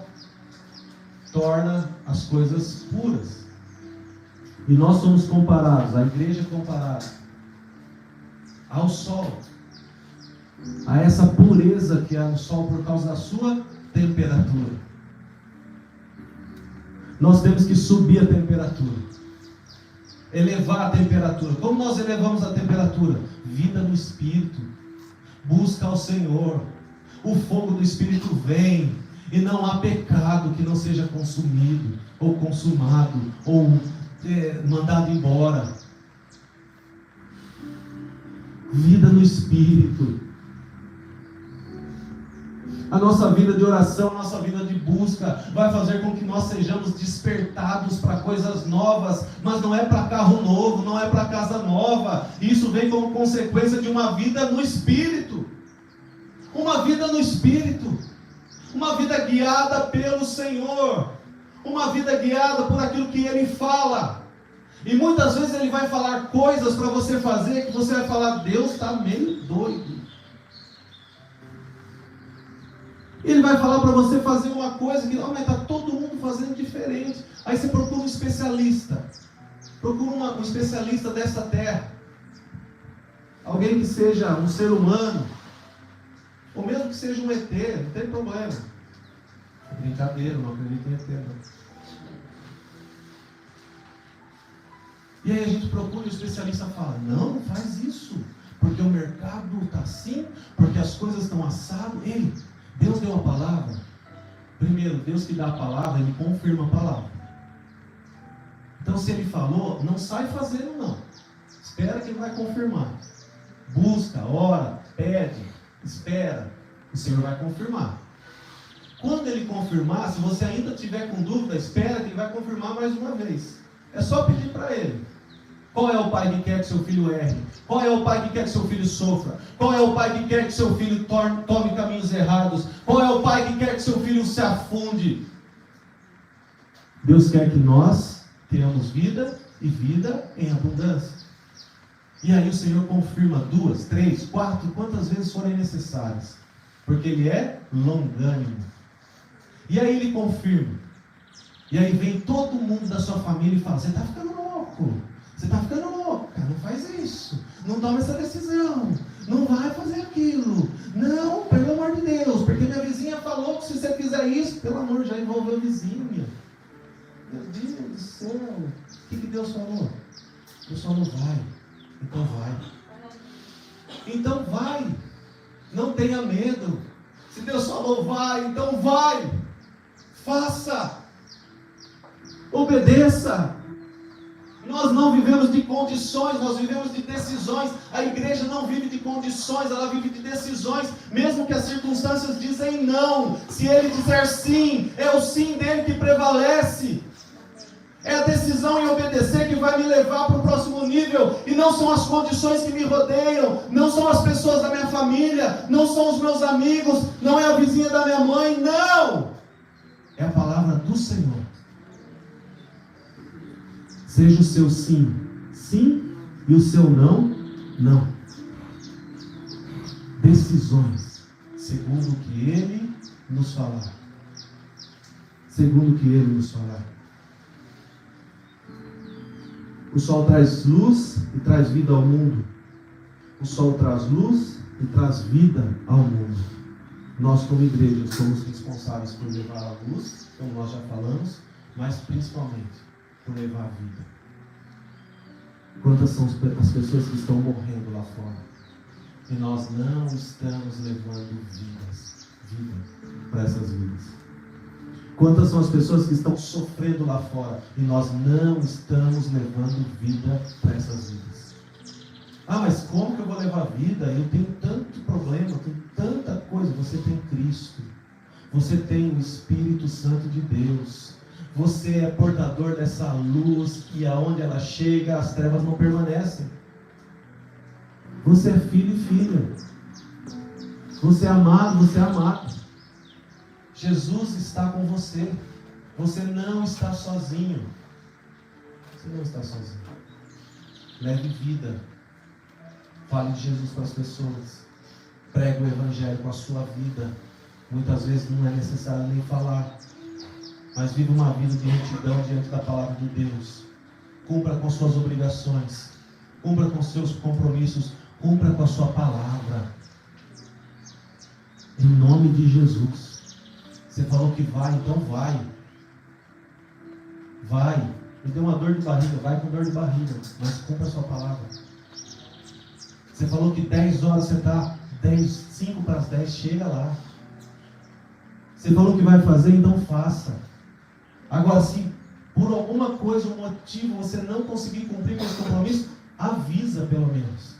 A: torna as coisas puras. E nós somos comparados, a igreja é comparada ao sol, a essa pureza que é o sol por causa da sua temperatura. Nós temos que subir a temperatura, elevar a temperatura. Como nós elevamos a temperatura? Vida no Espírito, busca ao Senhor. O fogo do Espírito vem, e não há pecado que não seja consumido, ou consumado, ou mandado embora. Vida no Espírito. A nossa vida de oração, a nossa vida de busca vai fazer com que nós sejamos despertados para coisas novas, mas não é para carro novo, não é para casa nova. Isso vem como consequência de uma vida no Espírito. Uma vida no Espírito. Uma vida guiada pelo Senhor. Uma vida guiada por aquilo que Ele fala. E muitas vezes Ele vai falar coisas para você fazer que você vai falar: Deus está meio doido. Ele vai falar para você fazer uma coisa que mas está todo mundo fazendo diferente. Aí você procura um especialista. Procura um especialista dessa terra. Alguém que seja um ser humano. Ou mesmo que seja um ET, não tem problema. É brincadeira, não acredito em ET, não. E aí a gente procura, o especialista fala: não faz isso, porque o mercado está assim, porque as coisas estão assadas. Ei, Deus deu a palavra. Primeiro, Deus que dá a palavra, Ele confirma a palavra. Então se Ele falou, não sai fazendo não. Espera que Ele vai confirmar. Busca, ora, pede, espera. O Senhor vai confirmar. Quando Ele confirmar, se você ainda tiver com dúvida, espera que Ele vai confirmar mais uma vez. É só pedir para Ele. Qual é o pai que quer que seu filho erre? Qual é o pai que quer que seu filho sofra? Qual é o pai que quer que seu filho tome caminhos errados? Qual é o pai que quer que seu filho se afunde? Deus quer que nós tenhamos vida e vida em abundância. E aí o Senhor confirma 2, 3, 4, quantas vezes forem necessárias. Porque Ele é longânimo. E aí Ele confirma. E aí vem todo mundo da sua família e fala: você está ficando louco. Você está ficando louca, não faz isso, não toma essa decisão, não vai fazer aquilo, não, pelo amor de Deus, porque minha vizinha falou que se você fizer isso, pelo amor, já envolveu a vizinha. Meu Deus do céu, o que Deus falou? Deus falou: vai, então vai. Então vai, não tenha medo. Se Deus falou vai, então vai, faça, obedeça. Nós não vivemos de condições, nós vivemos de decisões. A igreja não vive de condições, ela vive de decisões, mesmo que as circunstâncias dizem não. Se ele disser sim, é o sim dele que prevalece. É a decisão em obedecer que vai me levar para o próximo nível. E não são as condições que me rodeiam. Não são as pessoas da minha família. Não são os meus amigos. Não é a vizinha da minha mãe. Não! É a palavra do Senhor. Seja o seu sim, sim. E o seu não, não. Decisões. Segundo o que Ele nos falar. Segundo o que Ele nos falar. O sol traz luz e traz vida ao mundo. O sol traz luz e traz vida ao mundo. Nós, como igreja, somos responsáveis por levar a luz, como nós já falamos, mas principalmente por levar a vida. Quantas são as pessoas que estão morrendo lá fora? E nós não estamos levando vida para essas vidas. Quantas são as pessoas que estão sofrendo lá fora e nós não estamos levando vida para essas vidas? Ah, mas como que eu vou levar vida? Eu tenho tanto problema, eu tenho tanta coisa. Você tem Cristo, você tem o Espírito Santo de Deus, você é portador dessa luz que aonde ela chega as trevas não permanecem. Você é filho e filha, você é amado, você é amado. Jesus está com você. Você não está sozinho. Você não está sozinho. Leve vida. Fale de Jesus para as pessoas. Pregue o Evangelho com a sua vida. Muitas vezes não é necessário nem falar. Mas viva uma vida de retidão diante da palavra de Deus. Cumpra com suas obrigações. Cumpra com seus compromissos. Cumpra com a sua palavra. Em nome de Jesus. Você falou que vai, então vai. Vai. Me deu uma dor de barriga, vai com dor de barriga. Mas cumpra a sua palavra. Você falou que 10 horas você está 5 para as 10, chega lá. Você falou que vai fazer, então faça. Agora, se por alguma coisa, um motivo, você não conseguir cumprir com esse compromisso, avisa pelo menos.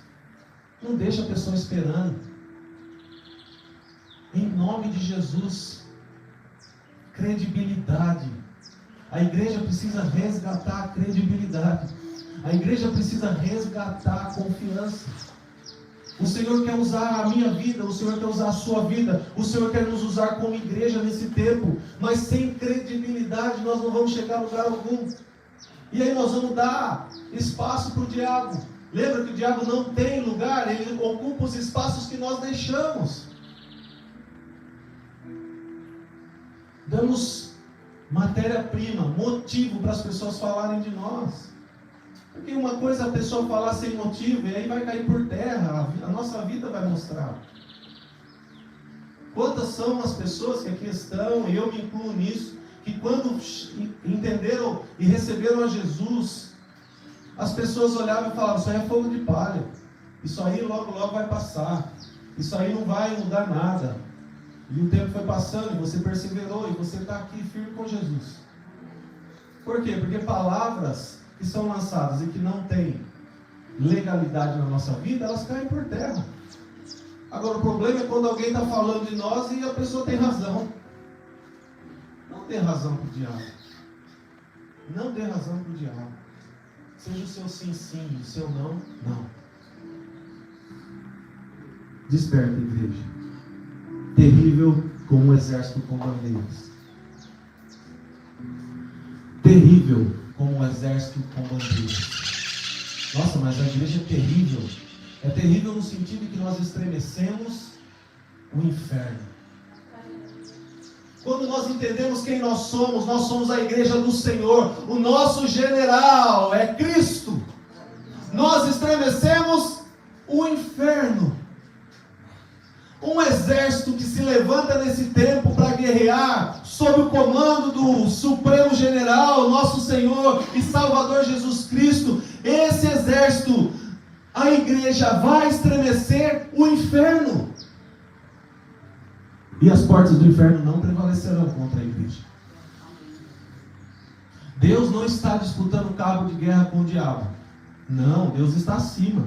A: Não deixa a pessoa esperando. Em nome de Jesus. Credibilidade. A igreja precisa resgatar a credibilidade. A igreja precisa resgatar a confiança. O Senhor quer usar a minha vida, o Senhor quer usar a sua vida, o Senhor quer nos usar como igreja nesse tempo, mas sem credibilidade nós não vamos chegar a lugar algum. E aí nós vamos dar espaço para o diabo. Lembra que o diabo não tem lugar, ele ocupa os espaços que nós deixamos. Damos matéria-prima, motivo para as pessoas falarem de nós. Porque uma coisa é a pessoa falar sem motivo, e aí vai cair por terra, a nossa vida vai mostrar. Quantas são as pessoas que aqui estão, e eu me incluo nisso, que quando entenderam e receberam a Jesus, as pessoas olhavam e falavam, isso aí é fogo de palha, isso aí logo logo vai passar, isso aí não vai mudar nada. E o tempo foi passando, e você perseverou, e você está aqui firme com Jesus. Por quê? Porque palavras que são lançadas e que não têm legalidade na nossa vida, elas caem por terra. Agora o problema é quando alguém está falando de nós e a pessoa tem razão. Não dê razão para o diabo. Não dê razão para o diabo. Seja o seu sim, sim, e o seu não, não. Desperta, igreja. Terrível como um exército com bandeiras. Terrível como um exército com bandeiras. Nossa, mas a igreja é terrível. É terrível no sentido que nós estremecemos o inferno. Quando nós entendemos quem nós somos a igreja do Senhor. O nosso general é Cristo. Nós estremecemos o inferno. Um exército que se levanta nesse tempo para guerrear, sob o comando do Supremo General, nosso Senhor e Salvador Jesus Cristo. Esse exército, a igreja vai estremecer o inferno. E as portas do inferno não prevalecerão contra a igreja. Deus não está disputando cabo de guerra com o diabo. Não, Deus está acima.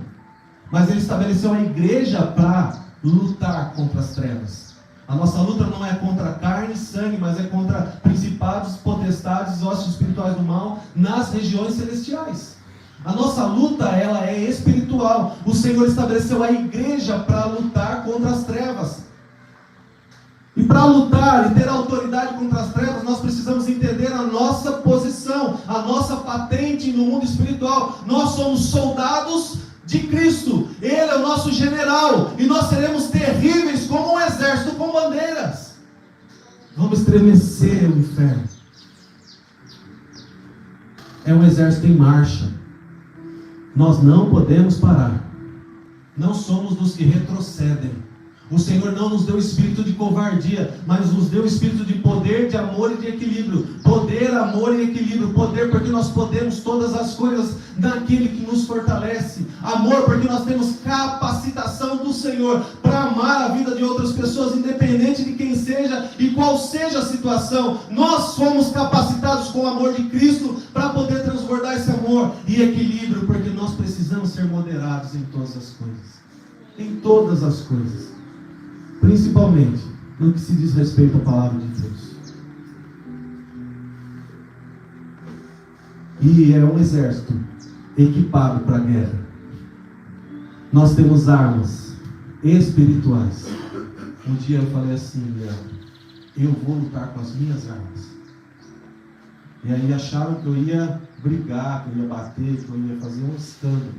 A: Mas Ele estabeleceu a igreja para lutar contra as trevas. A nossa luta não é contra carne e sangue, mas é contra principados, potestades, hostes espirituais do mal nas regiões celestiais. A nossa luta, ela é espiritual. O Senhor estabeleceu a igreja para lutar contra as trevas. E para lutar e ter autoridade contra as trevas, nós precisamos entender a nossa posição, a nossa patente no mundo espiritual. Nós somos soldados de Cristo. Ele é o nosso general. E nós seremos terríveis como um exército com bandeiras. Vamos estremecer o inferno. É um exército em marcha. Nós não podemos parar. Não somos dos que retrocedem. O Senhor não nos deu espírito de covardia, mas nos deu espírito de poder, de amor e de equilíbrio. Poder, amor e equilíbrio. Poder porque nós podemos todas as coisas naquele que nos fortalece. Amor porque nós temos capacitação do Senhor para amar a vida de outras pessoas, independente de quem seja e qual seja a situação. Nós fomos capacitados com o amor de Cristo para poder transbordar esse amor. E equilíbrio porque nós precisamos ser moderados em todas as coisas. Em todas as coisas. Principalmente no que se diz respeito à palavra de Deus. E é um exército equipado para a guerra. Nós temos armas espirituais. Um dia eu falei assim, eu vou lutar com as minhas armas. E aí acharam que eu ia brigar, que eu ia bater, que eu ia fazer um escândalo.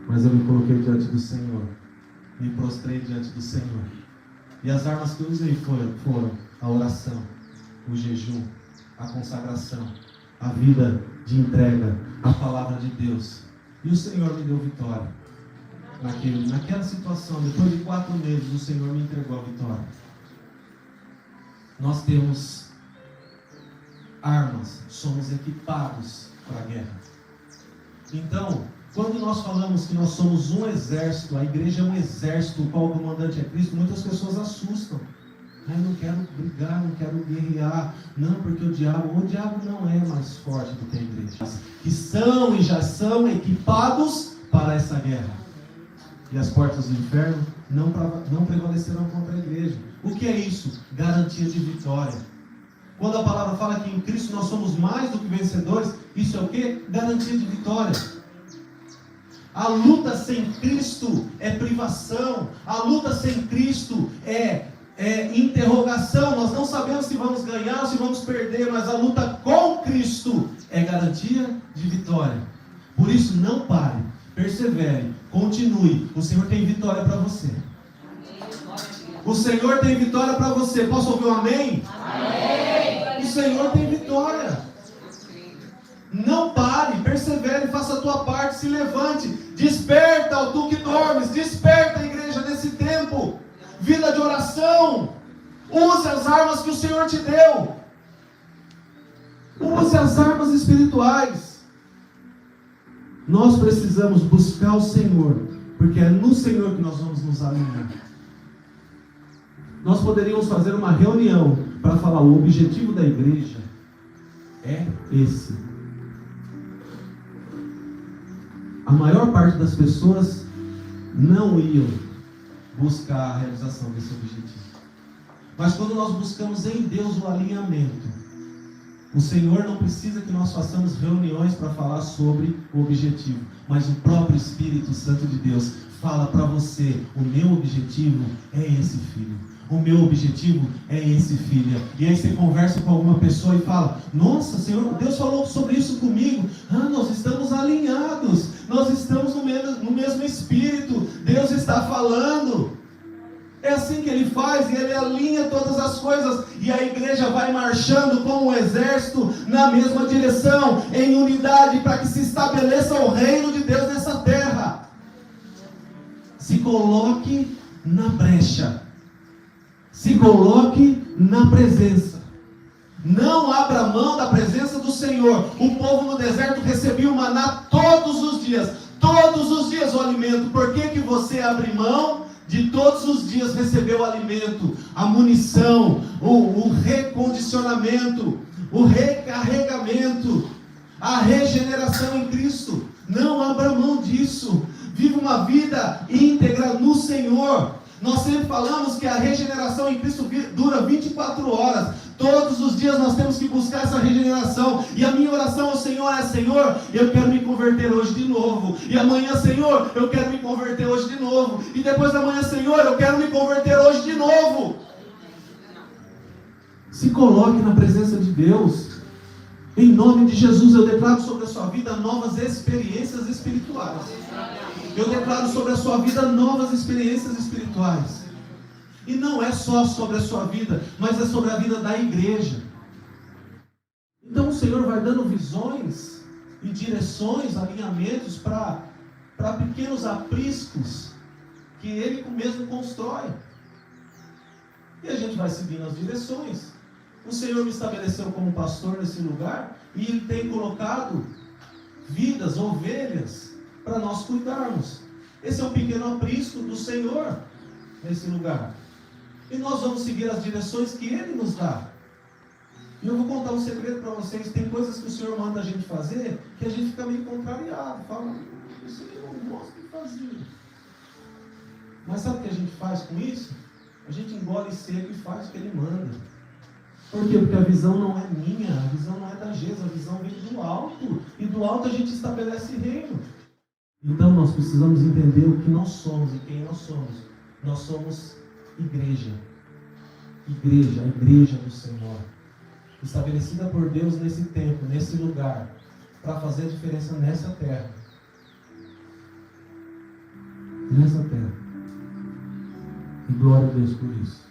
A: Mas eu me coloquei diante do Senhor. Me prostrei diante do Senhor. E as armas que eu usei foram a oração, o jejum, a consagração, a vida de entrega, a palavra de Deus. E o Senhor me deu vitória. Naquela situação, depois de 4 meses, o Senhor me entregou a vitória. Nós temos armas, somos equipados para a guerra. Então, quando nós falamos que nós somos um exército, a igreja é um exército, o qual o comandante é Cristo, muitas pessoas assustam. Não quero brigar, não quero guerrear. Não, porque o diabo não é mais forte do que a igreja. Que são e já são equipados para essa guerra. E as portas do inferno não prevalecerão contra a igreja. O que é isso? Garantia de vitória. Quando a palavra fala que em Cristo nós somos mais do que vencedores, isso é o quê? Garantia de vitória. A luta sem Cristo é privação. A luta sem Cristo é interrogação. Nós não sabemos se vamos ganhar ou se vamos perder, mas a luta com Cristo é garantia de vitória. Por isso, não pare, persevere, continue. O Senhor tem vitória para você. O Senhor tem vitória para você. Posso ouvir um amém? Amém. O Senhor tem vitória. Não pare, persevere, faça a tua parte, se levante, desperta, ó tu que dormes, desperta, igreja, nesse tempo, vida de oração, use as armas que o Senhor te deu, use as armas espirituais. Nós precisamos buscar o Senhor, porque é no Senhor que nós vamos nos alinhar. Nós poderíamos fazer uma reunião para falar, o objetivo da igreja é esse. A maior parte das pessoas não iam buscar a realização desse objetivo. Mas quando nós buscamos em Deus o alinhamento, o Senhor não precisa que nós façamos reuniões para falar sobre o objetivo, mas o próprio Espírito Santo de Deus fala para você, o meu objetivo é esse filho. O meu objetivo é esse, filha. E aí você conversa com alguma pessoa e fala, nossa, Senhor, Deus falou sobre isso comigo. Nós estamos alinhados. Nós estamos no mesmo Espírito. Deus está falando. É assim que Ele faz. E Ele alinha todas as coisas. E a igreja vai marchando como um exército na mesma direção, em unidade, para que se estabeleça o reino de Deus nessa terra. Se coloque na brecha. Se coloque na presença. Não abra mão da presença do Senhor. O povo no deserto recebia o maná todos os dias. Todos os dias o alimento. Por que você abre mão de todos os dias receber o alimento? A munição, o recondicionamento,
B: o recarregamento, a regeneração em Cristo. Não abra mão disso. Viva uma vida íntegra no Senhor. Nós sempre falamos que a regeneração em Cristo dura 24 horas. Todos os dias nós temos que buscar essa regeneração. E a minha oração ao Senhor é: Senhor, eu quero me converter hoje de novo. E amanhã, Senhor, eu quero me converter hoje de novo. E depois da manhã, Senhor, eu quero me converter hoje de novo. Se coloque na presença de Deus. Em nome de Jesus, eu declaro sobre a sua vida novas experiências espirituais. Eu declaro sobre a sua vida novas experiências espirituais. E não é só sobre a sua vida, mas é sobre a vida da igreja. Então o Senhor vai dando visões e direções, alinhamentos para pequenos apriscos que Ele mesmo constrói. E a gente vai seguindo as direções. O Senhor me estabeleceu como pastor nesse lugar e Ele tem colocado vidas, ovelhas, para nós cuidarmos. Esse é um pequeno aprisco do Senhor nesse lugar. E nós vamos seguir as direções que Ele nos dá. E eu vou contar um segredo para vocês. Tem coisas que o Senhor manda a gente fazer que a gente fica meio contrariado. Fala, isso aí eu não gosto de fazer. Mas sabe o que a gente faz com isso? A gente engole seco e faz o que Ele manda. Por quê? Porque a visão não é minha, a visão não é da Jesus, a visão vem do alto. E do alto a gente estabelece reino. Então nós precisamos entender o que nós somos e quem nós somos. Nós somos igreja. Igreja, a igreja do Senhor. Estabelecida por Deus nesse tempo, nesse lugar, para fazer a diferença nessa terra. Nessa terra. E glória a Deus por isso.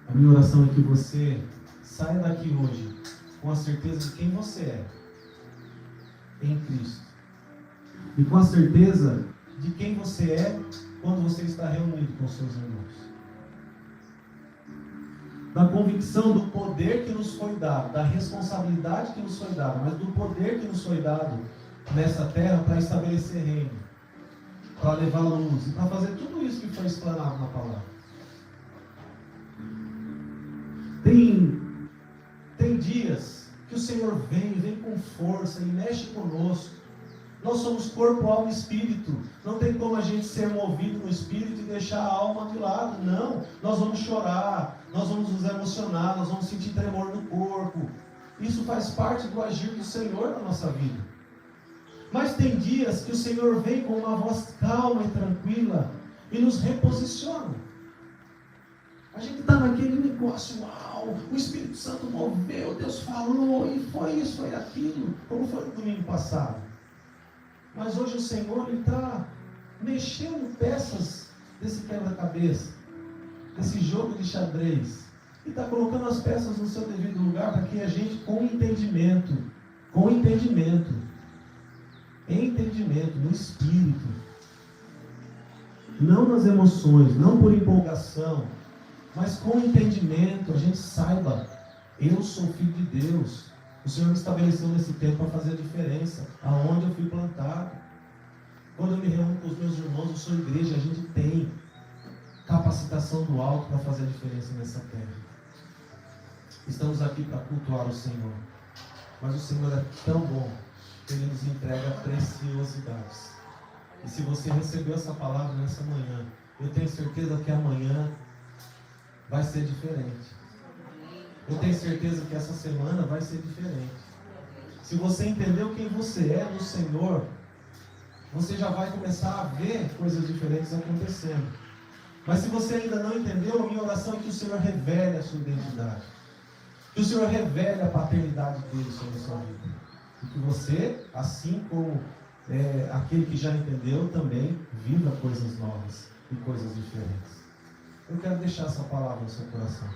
B: A minha oração é que você saia daqui hoje com a certeza de quem você é em Cristo. E com a certeza de quem você é quando você está reunido com seus irmãos. Da convicção do poder que nos foi dado, da responsabilidade que nos foi dada, mas do poder que nos foi dado nessa terra para estabelecer reino, para levar luz e para fazer tudo isso que foi explanado na palavra. Tem dias que o Senhor vem com força e mexe conosco. Nós somos corpo, alma e espírito. Não tem como a gente ser movido no espírito e deixar a alma de lado. Não, nós vamos chorar, nós vamos nos emocionar, nós vamos sentir tremor no corpo. Isso faz parte do agir do Senhor na nossa vida. Mas tem dias que o Senhor vem com uma voz calma e tranquila e nos reposiciona. A gente está naquele negócio, uau, o Espírito Santo moveu, Deus falou, e foi isso, foi aquilo, como foi no domingo passado. Mas hoje o Senhor está mexendo peças desse quebra-cabeça, desse jogo de xadrez, e está colocando as peças no seu devido lugar para que a gente, com entendimento, no Espírito, não nas emoções, não por empolgação, mas com entendimento, a gente saiba, eu sou filho de Deus. O Senhor me estabeleceu nesse tempo para fazer a diferença, aonde eu fui plantado. Quando eu me reúno com os meus irmãos, eu sou igreja, a gente tem capacitação do alto para fazer a diferença nessa terra. Estamos aqui para cultuar o Senhor, mas o Senhor é tão bom que Ele nos entrega preciosidades. E se você recebeu essa palavra nessa manhã, eu tenho certeza que amanhã vai ser diferente. Eu tenho certeza que essa semana vai ser diferente. Se você entendeu quem você é no Senhor, você já vai começar a ver coisas diferentes acontecendo. Mas se você ainda não entendeu, a minha oração é que o Senhor revele a sua identidade. Que o Senhor revele a paternidade dele sobre a sua vida. E que você, assim como aquele que já entendeu, também viva coisas novas e coisas diferentes. Eu quero deixar essa palavra no seu coração.